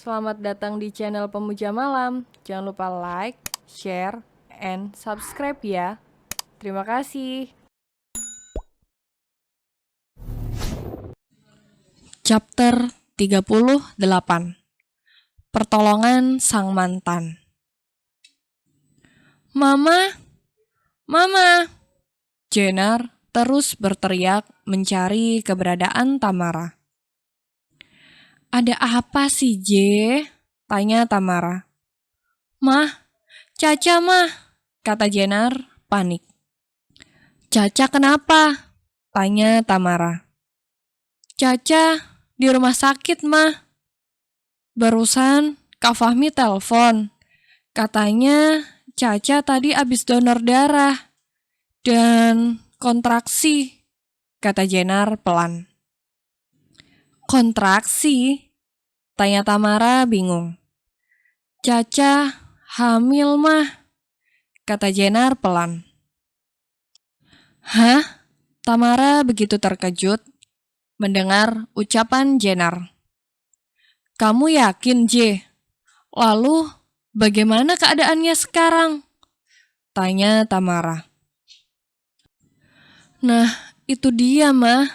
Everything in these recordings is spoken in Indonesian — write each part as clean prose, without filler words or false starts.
Selamat datang di channel Pemuja Malam. Jangan lupa like, share, and subscribe ya. Terima kasih. Chapter 38. Pertolongan sang mantan. Mama, Mama! Jenner terus berteriak mencari keberadaan Tamara. Ada apa sih, J? Tanya Tamara. Mah, Caca mah, kata Jenner panik. Caca kenapa? Tanya Tamara. Caca di rumah sakit mah. Barusan Kak Fahmi telepon. Katanya Caca tadi abis donor darah. Dan kontraksi, kata Jenner pelan. Kontraksi? Tanya Tamara bingung. Caca hamil mah, kata Jenner pelan. Hah? Tamara begitu terkejut mendengar ucapan Jenner. Kamu yakin, J? Lalu bagaimana keadaannya sekarang? Tanya Tamara. Nah, itu dia, Mah.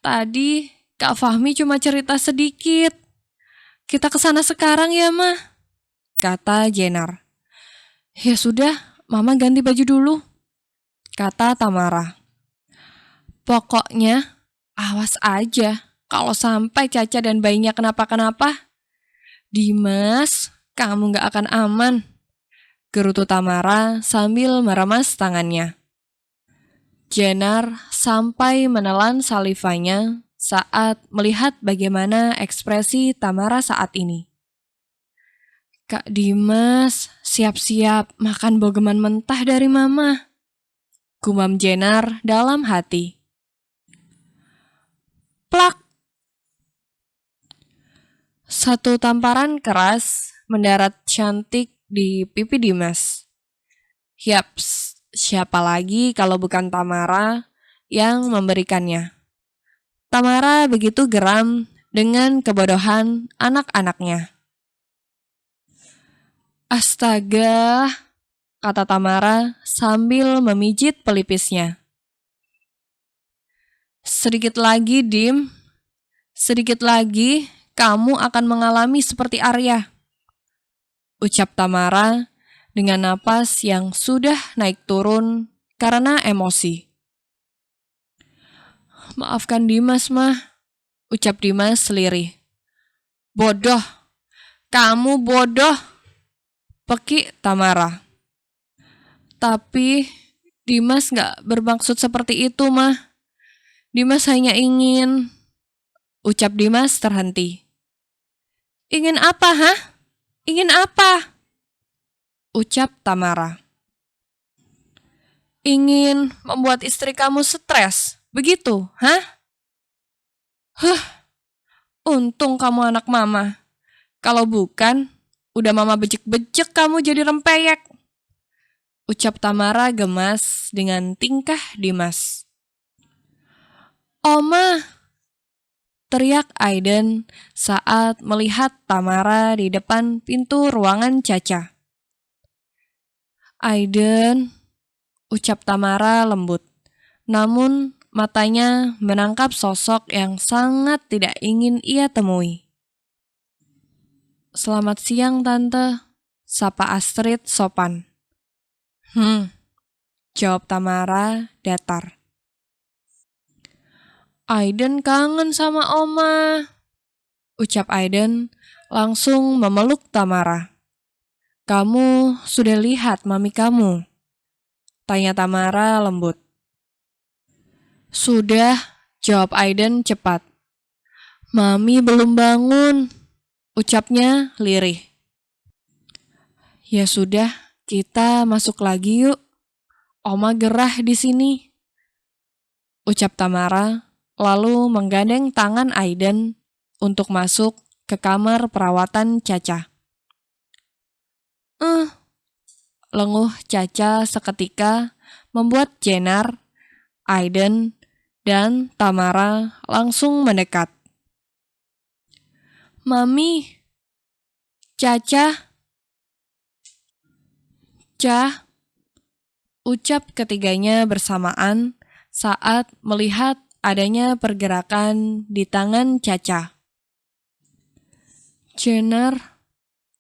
Tadi Kak Fahmi cuma cerita sedikit. Kita kesana sekarang ya, Mah, kata Jenner. Ya sudah, Mama ganti baju dulu, kata Tamara. Pokoknya, awas aja kalau sampai Caca dan bayinya kenapa-kenapa. Dimas, kamu gak akan aman, gerutu Tamara sambil meremas tangannya. Jenner sampai menelan salivanya saat melihat bagaimana ekspresi Tamara saat ini. Kak Dimas, siap-siap makan bogeman mentah dari Mama, gumam Jenner dalam hati. Plak! Satu tamparan keras mendarat cantik di pipi Dimas. Yaps, siapa lagi kalau bukan Tamara yang memberikannya. Tamara begitu geram dengan kebodohan anak-anaknya. Astaga, kata Tamara sambil memijit pelipisnya. Sedikit lagi, Dim. Sedikit lagi, kamu akan mengalami seperti Arya, ucap Tamara dengan napas yang sudah naik turun karena emosi. Maafkan Dimas, Mah, ucap Dimas selirih. Bodoh, kamu bodoh, pekik Tamara. Tapi Dimas gak bermaksud seperti itu, Mah. Dimas hanya ingin, ucap Dimas terhenti. Ingin apa, hah? Ingin apa? Ucap Tamara. Ingin membuat istri kamu stres, begitu, hah? Untung kamu anak Mama. Kalau bukan, udah Mama bejek-bejek kamu jadi rempeyek, ucap Tamara gemas dengan tingkah Dimas. Oma, teriak Aiden saat melihat Tamara di depan pintu ruangan Caca. Aiden, ucap Tamara lembut, namun matanya menangkap sosok yang sangat tidak ingin ia temui. Selamat siang, Tante, sapa Astrid sopan. Jawab Tamara datar. Aiden kangen sama Oma, ucap Aiden langsung memeluk Tamara. Kamu sudah lihat mami kamu? Tanya Tamara lembut. Sudah, jawab Aiden cepat. Mami belum bangun, ucapnya lirih. Ya sudah, kita masuk lagi yuk. Oma gerah di sini, ucap Tamara, lalu menggandeng tangan Aiden untuk masuk ke kamar perawatan Caca. Lenguh Caca seketika membuat Jenner, Aiden, dan Tamara langsung mendekat. Mami, Caca, Ca, ucap ketiganya bersamaan saat melihat adanya pergerakan di tangan Caca. Jenner,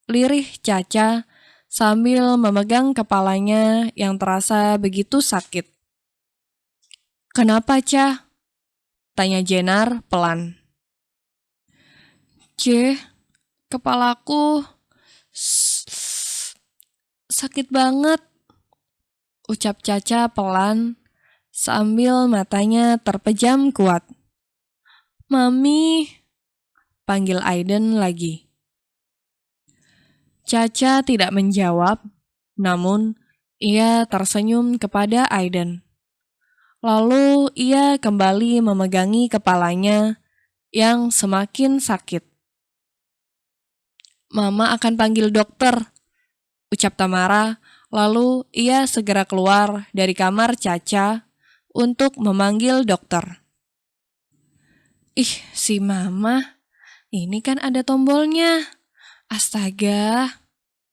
lirih Caca sambil memegang kepalanya yang terasa begitu sakit. Kenapa, Ca? Tanya Jenner pelan. C, kepalaku sakit banget, ucap Caca pelan sambil matanya terpejam kuat. Mami, panggil Aiden lagi. Caca tidak menjawab, namun ia tersenyum kepada Aiden. Lalu ia kembali memegangi kepalanya yang semakin sakit. Mama akan panggil dokter, ucap Tamara, lalu ia segera keluar dari kamar Caca untuk memanggil dokter. Ih, si Mama, ini kan ada tombolnya. Astaga,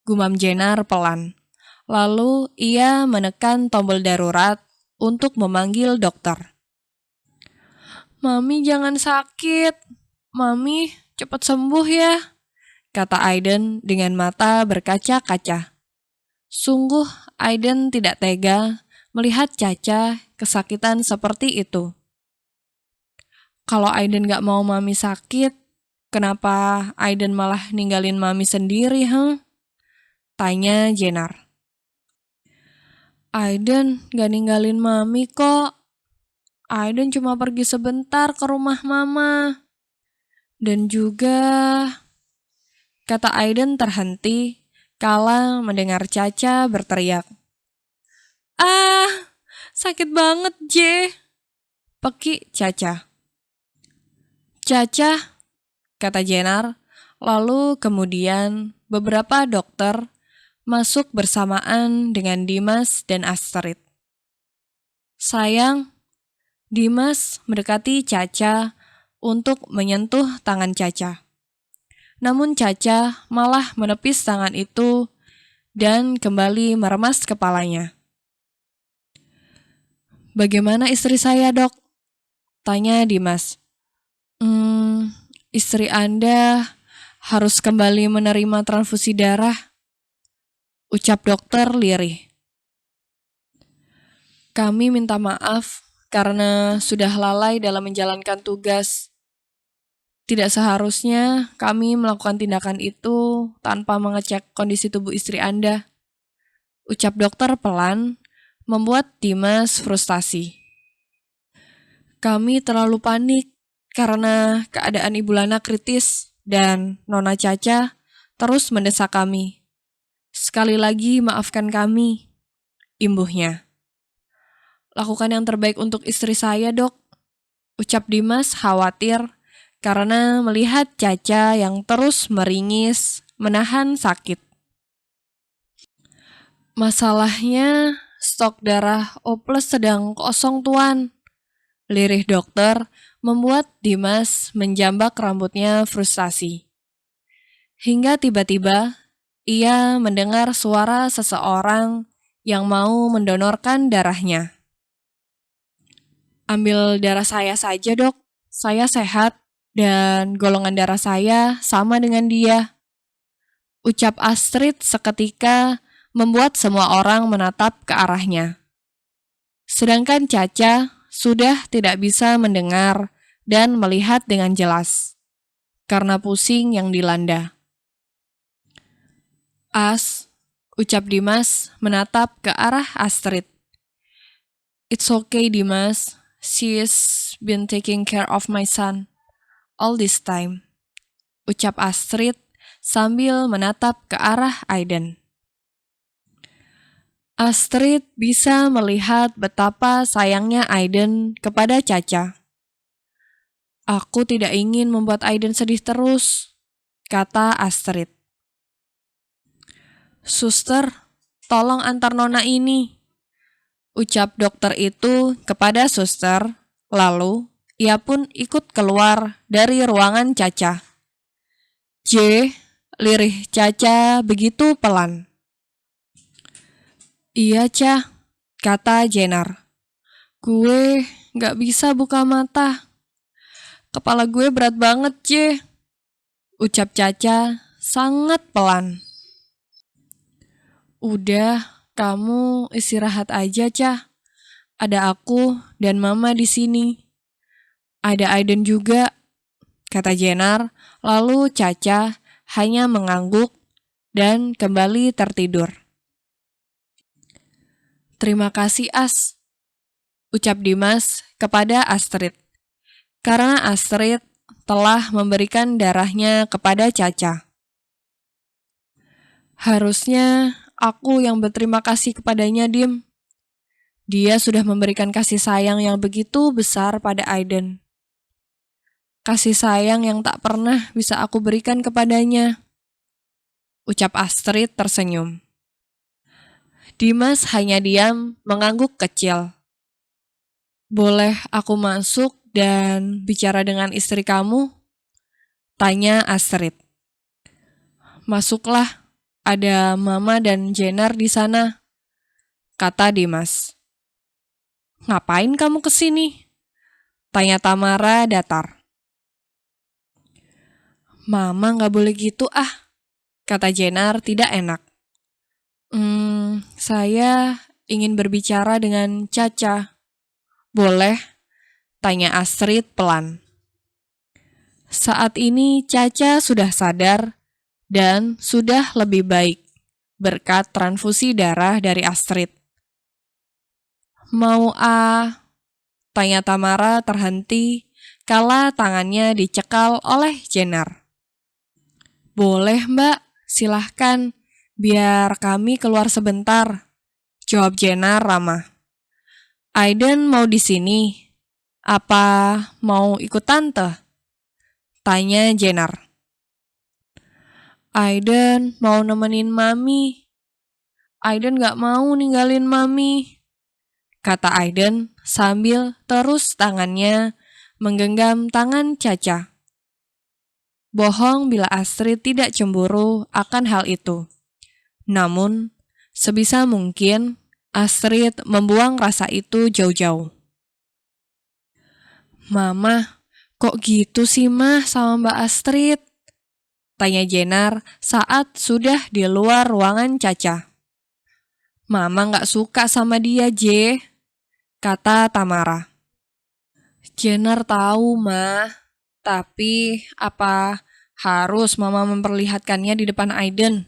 gumam Jenner pelan. Lalu ia menekan tombol darurat untuk memanggil dokter. Mami jangan sakit. Mami cepat sembuh ya, kata Aiden dengan mata berkaca-kaca. Sungguh Aiden tidak tega melihat Caca kesakitan seperti itu. Kalau Aiden gak mau Mami sakit, kenapa Aiden malah ninggalin Mami sendiri, Tanya Jenner. Aiden gak ninggalin Mami kok. Aiden cuma pergi sebentar ke rumah Mama. Dan juga, kata Aiden terhenti kala mendengar Caca berteriak. Ah, sakit banget, J, pekik Caca. Caca, kata Jenner, lalu kemudian beberapa dokter masuk bersamaan dengan Dimas dan Astrid. Sayang, Dimas mendekati Caca untuk menyentuh tangan Caca. Namun Caca malah menepis tangan itu dan kembali meremas kepalanya. Bagaimana istri saya, Dok? Tanya Dimas. Istri Anda harus kembali menerima transfusi darah, ucap dokter lirih. Kami minta maaf karena sudah lalai dalam menjalankan tugas. Tidak seharusnya kami melakukan tindakan itu tanpa mengecek kondisi tubuh istri Anda, ucap dokter pelan, membuat Dimas frustasi. Kami terlalu panik karena keadaan Ibu Lana kritis dan Nona Caca terus mendesak kami. Sekali lagi maafkan kami, imbuhnya. Lakukan yang terbaik untuk istri saya, Dok, ucap Dimas khawatir karena melihat Caca yang terus meringis, menahan sakit. Masalahnya, stok darah O+ sedang kosong, Tuan. Lirih dokter membuat Dimas menjambak rambutnya frustasi. Hingga tiba-tiba, ia mendengar suara seseorang yang mau mendonorkan darahnya. Ambil darah saya saja, Dok. Saya sehat dan golongan darah saya sama dengan dia, ucap Astrid seketika membuat semua orang menatap ke arahnya. Sedangkan Caca sudah tidak bisa mendengar dan melihat dengan jelas, karena pusing yang dilanda. Ucap Dimas menatap ke arah Astrid. It's okay, Dimas. She's been taking care of my son all this time, ucap Astrid sambil menatap ke arah Aiden. Astrid bisa melihat betapa sayangnya Aiden kepada Caca. Aku tidak ingin membuat Aiden sedih terus, kata Astrid. Suster, tolong antar Nona ini, ucap dokter itu kepada suster, lalu ia pun ikut keluar dari ruangan Caca. J, Lirih Caca begitu pelan. Iya, Ca, kata Jenar. Gue gak bisa buka mata. Kepala gue berat banget, C. Ucap Caca sangat pelan. Udah, kamu istirahat aja, Ca. Ada aku dan Mama di sini. Ada Aiden juga, kata Jenar, lalu Caca hanya mengangguk dan kembali tertidur. Terima kasih, As, ucap Dimas kepada Astrid. Karena Astrid telah memberikan darahnya kepada Caca. Harusnya aku yang berterima kasih kepadanya, Dim. Dia sudah memberikan kasih sayang yang begitu besar pada Aiden. Kasih sayang yang tak pernah bisa aku berikan kepadanya. Ucap Astrid tersenyum. Dimas hanya diam mengangguk kecil. Boleh aku masuk dan bicara dengan istri kamu? Tanya Astrid. Masuklah, ada Mama dan Jenar di sana, kata Dimas. Ngapain kamu kesini? Tanya Tamara datar. Mama gak boleh gitu kata Jenar tidak enak. Saya ingin berbicara dengan Caca. Boleh? Tanya Astrid pelan. Saat ini Caca sudah sadar dan sudah lebih baik berkat transfusi darah dari Astrid. Mau Tanya Tamara terhenti kala tangannya dicekal oleh Jenar. Boleh, Mbak, silahkan, biar kami keluar sebentar, jawab Jenar ramah. Aiden mau di sini. Apa mau ikut tante? Tanya Jenar. Aiden mau nemenin Mami. Aiden gak mau ninggalin Mami, kata Aiden sambil terus tangannya menggenggam tangan Caca. Bohong bila Astrid tidak cemburu akan hal itu. Namun, sebisa mungkin Astrid membuang rasa itu jauh-jauh. Mama, kok gitu sih Mah sama Mbak Astrid? Tanya Jenar saat sudah di luar ruangan Caca. Mama gak suka sama dia, J, kata Tamara. Jenar tahu, Mah. Tapi apa harus Mama memperlihatkannya di depan Aiden?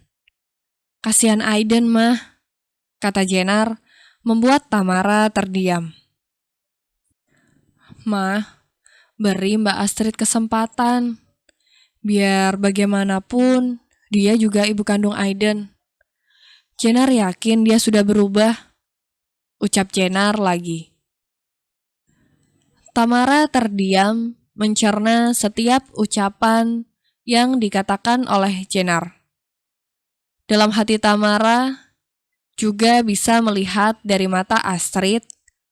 Kasihan Aiden, Mah, kata Jenar, membuat Tamara terdiam. Mah, beri Mbak Astrid kesempatan. Biar bagaimanapun, dia juga ibu kandung Aiden. Jenar yakin dia sudah berubah, ucap Jenar lagi. Tamara terdiam mencerna setiap ucapan yang dikatakan oleh Jenar. Dalam hati Tamara juga bisa melihat dari mata Astrid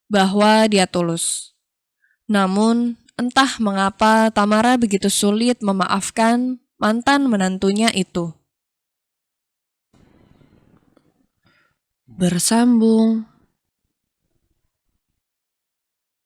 bahwa dia tulus. Namun, entah mengapa Tamara begitu sulit memaafkan mantan menantunya itu. Bersambung.